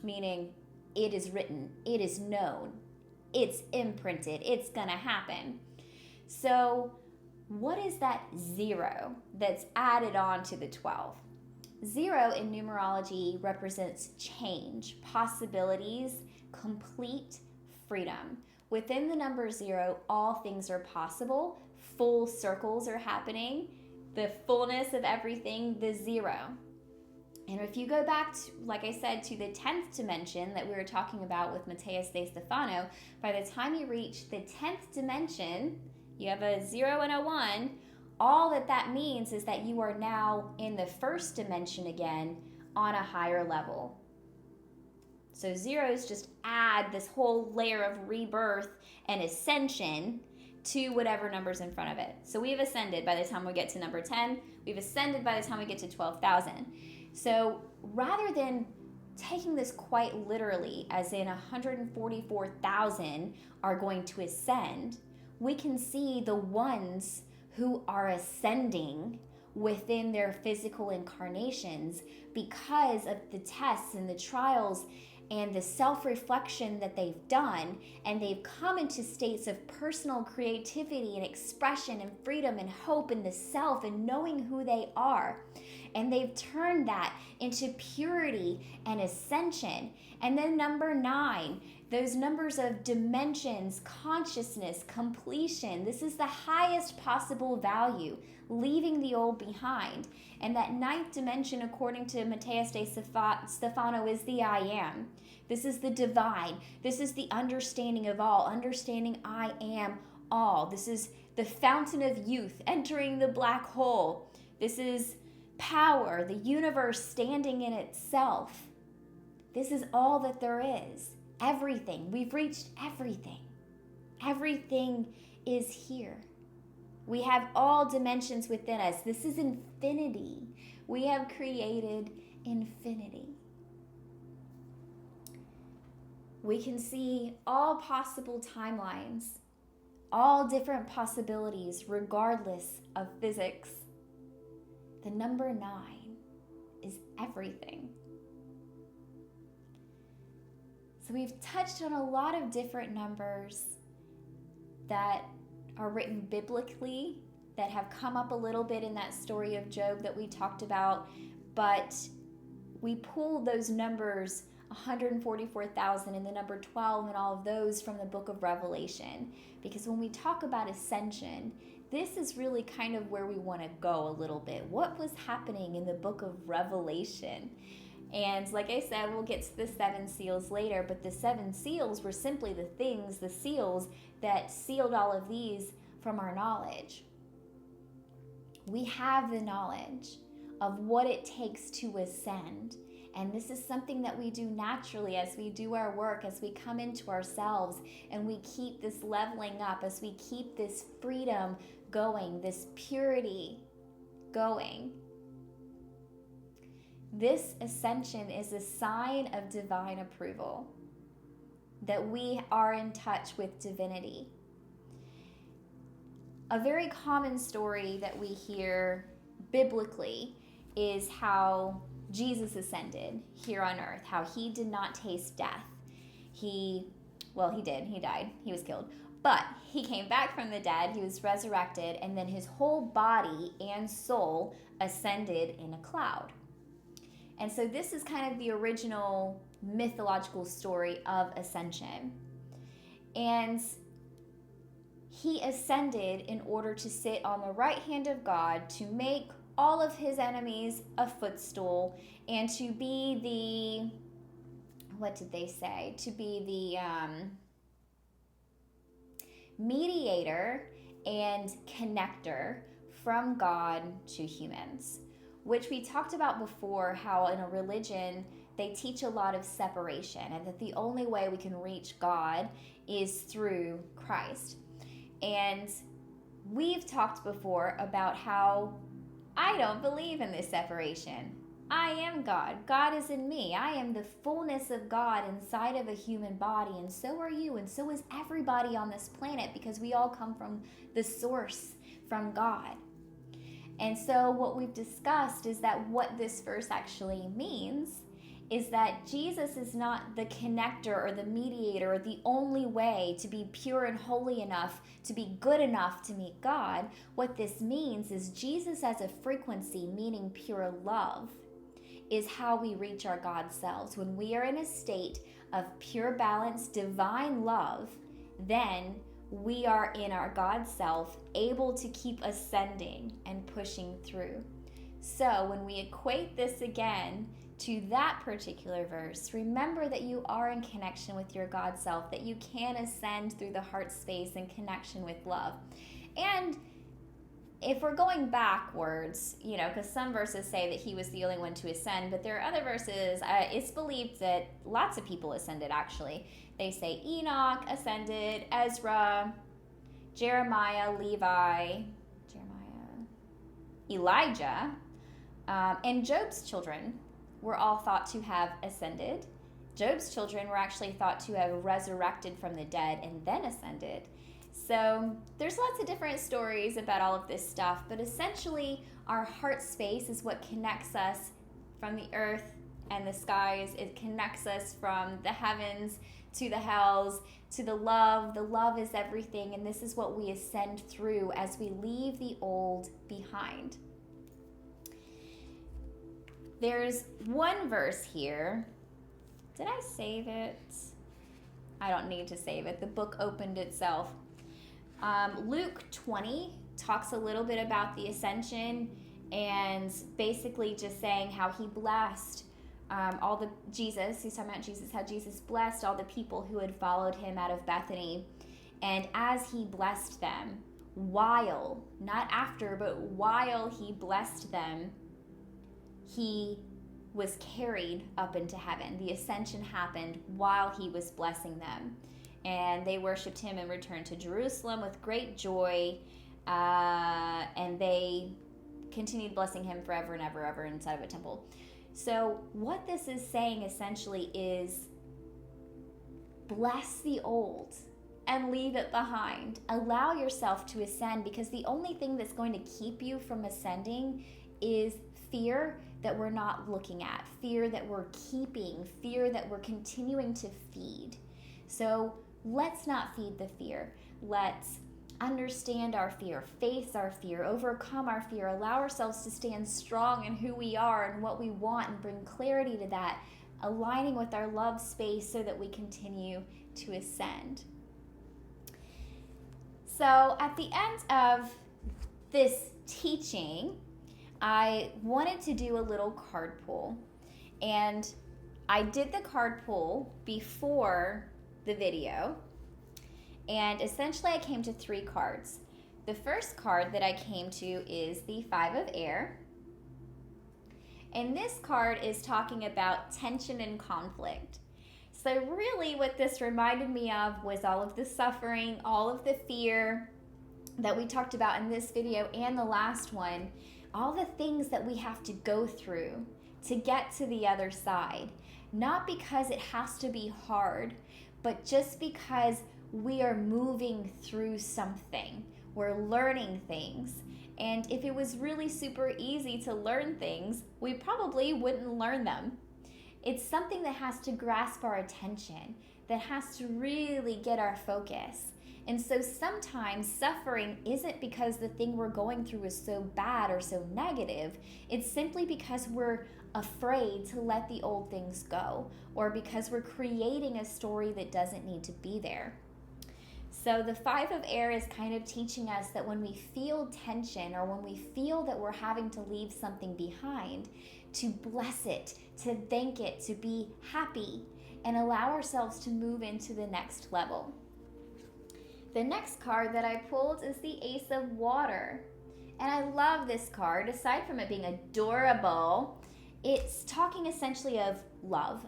Meaning it is written, it is known, it's imprinted, it's gonna happen. So what is that 0 that's added on to the 12? 0 in numerology represents change, possibilities, complete freedom. Within the number 0, all things are possible. Full circles are happening. The fullness of everything, the 0. And if you go back, like I said, to the 10th dimension that we were talking about with Matthias de Stefano, by the time you reach the 10th dimension, you have a 0 and a 1. All that means is that you are now in the first dimension again on a higher level. So zeros just add this whole layer of rebirth and ascension to whatever number's in front of it. So we've ascended by the time we get to number 10. We've ascended by the time we get to 12,000. So rather than taking this quite literally, as in 144,000 are going to ascend, we can see the ones who are ascending within their physical incarnations because of the tests and the trials and the self-reflection that they've done, and they've come into states of personal creativity and expression and freedom and hope in the self and knowing who they are. And they've turned that into purity and ascension. And then number 9, those numbers of dimensions, consciousness, completion. This is the highest possible value, leaving the old behind. And that ninth dimension, according to Matthias de Stefano, is the I am. This is the divine. This is the understanding of all, understanding I am all. This is the fountain of youth entering the black hole. This is power, the universe standing in itself. This is all that there is. Everything. We've reached everything. Everything is here. We have all dimensions within us. This is infinity. We have created infinity. We can see all possible timelines, all different possibilities, regardless of physics. The number 9 is everything. So we've touched on a lot of different numbers that are written biblically, that have come up a little bit in that story of Job that we talked about, but we pulled those numbers, 144,000 and the number 12 and all of those, from the book of Revelation. Because when we talk about ascension, this is really kind of where we want to go a little bit. What was happening in the book of Revelation? And like I said, we'll get to the 7 seals later, but the 7 seals were simply the things, the seals that sealed all of these from our knowledge. We have the knowledge of what it takes to ascend. And this is something that we do naturally as we do our work, as we come into ourselves and we keep this leveling up, as we keep this freedom going, this purity going. This ascension is a sign of divine approval, that we are in touch with divinity. A very common story that we hear biblically is how Jesus ascended here on earth, how he did not taste death. He did, he died, he was killed, but he came back from the dead, he was resurrected, and then his whole body and soul ascended in a cloud. And so this is kind of the original mythological story of ascension. And he ascended in order to sit on the right hand of God, to make all of his enemies a footstool, and to be the mediator and connector from God to humans, which we talked about before, how in a religion they teach a lot of separation and that the only way we can reach God is through Christ. And we've talked before about how I don't believe in this separation. I am God. God is in me. I am the fullness of God inside of a human body, and so are you, and so is everybody on this planet, because we all come from the source, from God. And so what we've discussed is that what this verse actually means is that Jesus is not the connector or the mediator or the only way to be pure and holy enough, to be good enough to meet God. What this means is Jesus as a frequency, meaning pure love, is how we reach our God selves. When we are in a state of pure balance, divine love, then we are in our God self, able to keep ascending and pushing through. So when we equate this again to that particular verse, remember that you are in connection with your God self, that you can ascend through the heart space in connection with love. And if we're going backwards, because some verses say that he was the only one to ascend, but there are other verses, it's believed that lots of people ascended, actually. They say Enoch ascended, Ezra, Jeremiah, Elijah, and Job's children were all thought to have ascended. Job's children were actually thought to have resurrected from the dead and then ascended. So there's lots of different stories about all of this stuff, but essentially our heart space is what connects us from the earth and the skies. It connects us from the heavens to the hells, to the love. The love is everything, and this is what we ascend through as we leave the old behind. There's one verse here. Did I save it? I don't need to save it. The book opened itself. Luke 20 talks a little bit about the ascension and basically just saying how he blessed he's talking about Jesus, how Jesus blessed all the people who had followed him out of Bethany. And as he blessed them, while, not after, but while he blessed them, he was carried up into heaven. The ascension happened while he was blessing them. And they worshiped him and returned to Jerusalem with great joy. And they continued blessing him forever and ever inside of a temple. So what this is saying essentially is bless the old and leave it behind. Allow yourself to ascend, because the only thing that's going to keep you from ascending is fear that we're not looking at, fear that we're keeping, fear that we're continuing to feed. So let's not feed the fear. Let's understand our fear, face our fear, overcome our fear, allow ourselves to stand strong in who we are and what we want, and bring clarity to that, aligning with our love space so that we continue to ascend. So at the end of this teaching, I wanted to do a little card pull, and I did the card pull before the video. And essentially I came to 3 cards. The first card that I came to is the 5 of Air. And this card is talking about tension and conflict. So really what this reminded me of was all of the suffering, all of the fear that we talked about in this video and the last one, all the things that we have to go through to get to the other side. Not because it has to be hard, but just because we are moving through something. We're learning things. And if it was really super easy to learn things, we probably wouldn't learn them. It's something that has to grasp our attention, that has to really get our focus. And so sometimes suffering isn't because the thing we're going through is so bad or so negative. It's simply because we're afraid to let the old things go, or because we're creating a story that doesn't need to be there. So the 5 of Air is kind of teaching us that when we feel tension, or when we feel that we're having to leave something behind, to bless it, to thank it, to be happy, and allow ourselves to move into the next level. The next card that I pulled is the Ace of Water. And I love this card. Aside from it being adorable, it's talking essentially of love,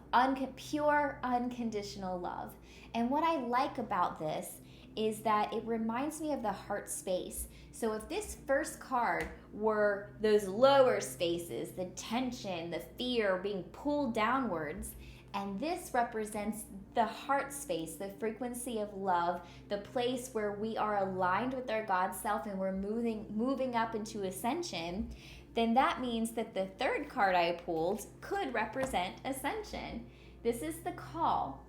pure, unconditional love. And what I like about this is that it reminds me of the heart space. So if this first card were those lower spaces, the tension, the fear being pulled downwards, and this represents the heart space, the frequency of love, the place where we are aligned with our God self and we're moving up into ascension, then that means that the third card I pulled could represent ascension. This is the call.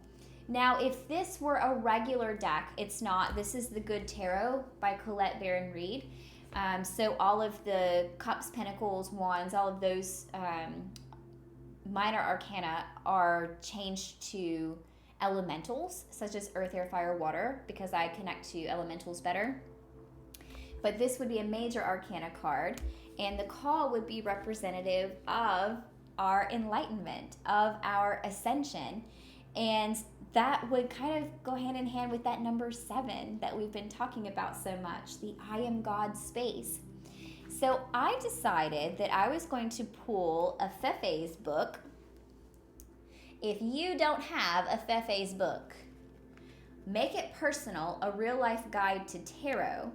Now, if this were a regular deck, it's not. This is the Good Tarot by Colette Baron Reed. So all of the Cups, Pentacles, Wands, all of those minor arcana are changed to elementals, such as earth, air, fire, water, because I connect to elementals better. But this would be a major arcana card, and the call would be representative of our enlightenment, of our ascension. And that would kind of go hand in hand with that number 7 that we've been talking about so much, the I am God space. So I decided that I was going to pull Afefe's book. If you don't have Afefe's book, Make It Personal, A Real Life Guide to Tarot,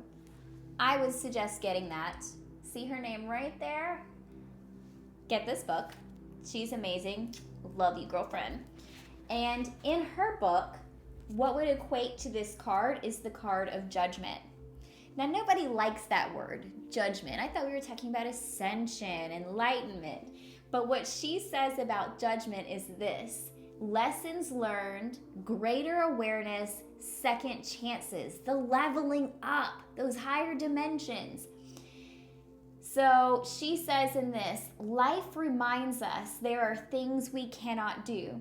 I would suggest getting that. See her name right there? Get this book. She's amazing. Love you, girlfriend. And in her book, what would equate to this card is the card of judgment. Now, nobody likes that word, judgment. I thought we were talking about ascension, enlightenment. But what she says about judgment is this: lessons learned, greater awareness, second chances, the leveling up, those higher dimensions. So she says in this, life reminds us there are things we cannot do.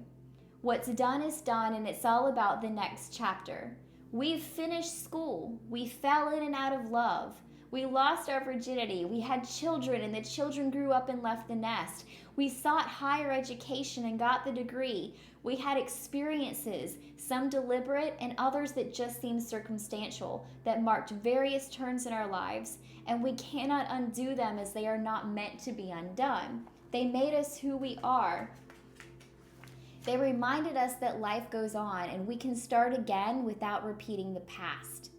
What's done is done, and it's all about the next chapter. We've finished school. We fell in and out of love. We lost our virginity. We had children, and the children grew up and left the nest. We sought higher education and got the degree. We had experiences, some deliberate and others that just seemed circumstantial, that marked various turns in our lives, and we cannot undo them as they are not meant to be undone. They made us who we are. They reminded us that life goes on and we can start again without repeating the past.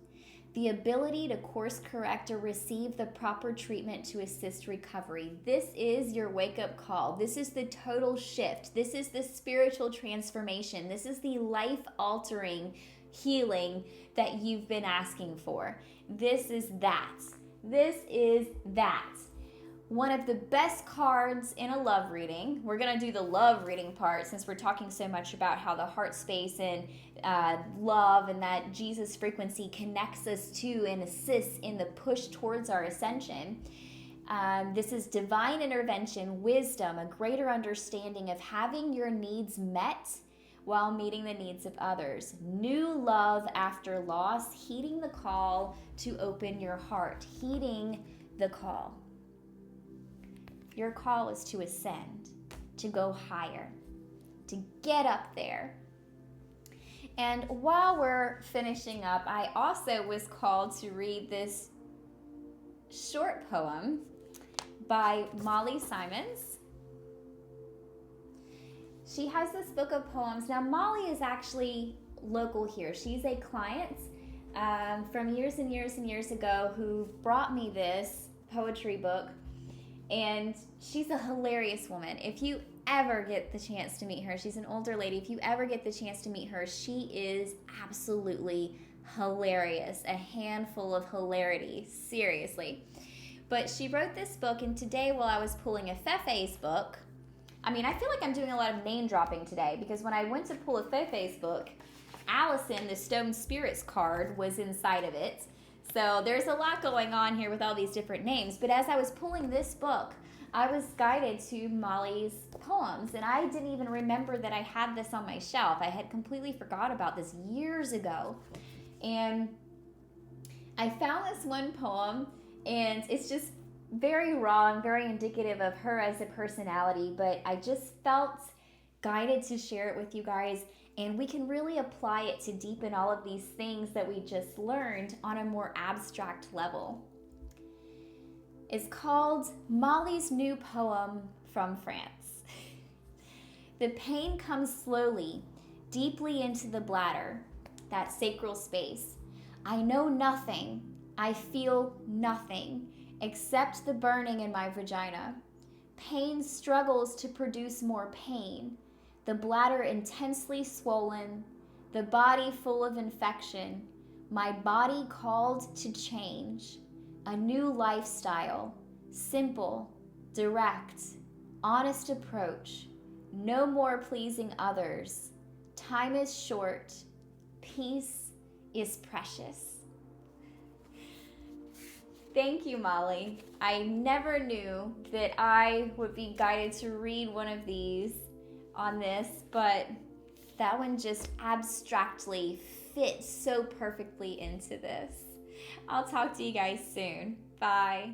The ability to course correct or receive the proper treatment to assist recovery. This is your wake-up call. This is the total shift. This is the spiritual transformation. This is the life-altering healing that you've been asking for. This is that. This is that. One of the best cards in a love reading. We're going to do the love reading part since we're talking so much about how the heart space and love and that Jesus frequency connects us to and assists in the push towards our ascension. This is divine intervention, wisdom, a greater understanding of having your needs met while meeting the needs of others. New love after loss, heeding the call to open your heart, heeding the call. Your call is to ascend, to go higher, to get up there. And while we're finishing up, I also was called to read this short poem by Molly Symons. She has this book of poems. Now, Molly is actually local here. She's a client from years and years and years ago who brought me this poetry book. And she's a hilarious woman. If you ever get the chance to meet her, she's an older lady. If you ever get the chance to meet her, she is absolutely hilarious. A handful of hilarity, seriously. But she wrote this book, and today while I was pulling Afefe's book, I feel like I'm doing a lot of name dropping today because when I went to pull Afefe's book, Allison, the Stone Spirits card, was inside of it. So there's a lot going on here with all these different names. But as I was pulling this book, I was guided to Molly's poems. And I didn't even remember that I had this on my shelf. I had completely forgot about this years ago. And I found this one poem, and it's just very raw and very indicative of her as a personality. But I just felt guided to share it with you guys. And we can really apply it to deepen all of these things that we just learned on a more abstract level. It's called Molly's New Poem from France. The pain comes slowly, deeply into the bladder, that sacral space. I know nothing, I feel nothing, except the burning in my vagina. Pain struggles to produce more pain. The bladder intensely swollen, the body full of infection, my body called to change, a new lifestyle, simple, direct, honest approach, no more pleasing others. Time is short, peace is precious. Thank you, Molly. I never knew that I would be guided to read one of these on this, but that one just abstractly fits so perfectly into this. I'll talk to you guys soon. Bye.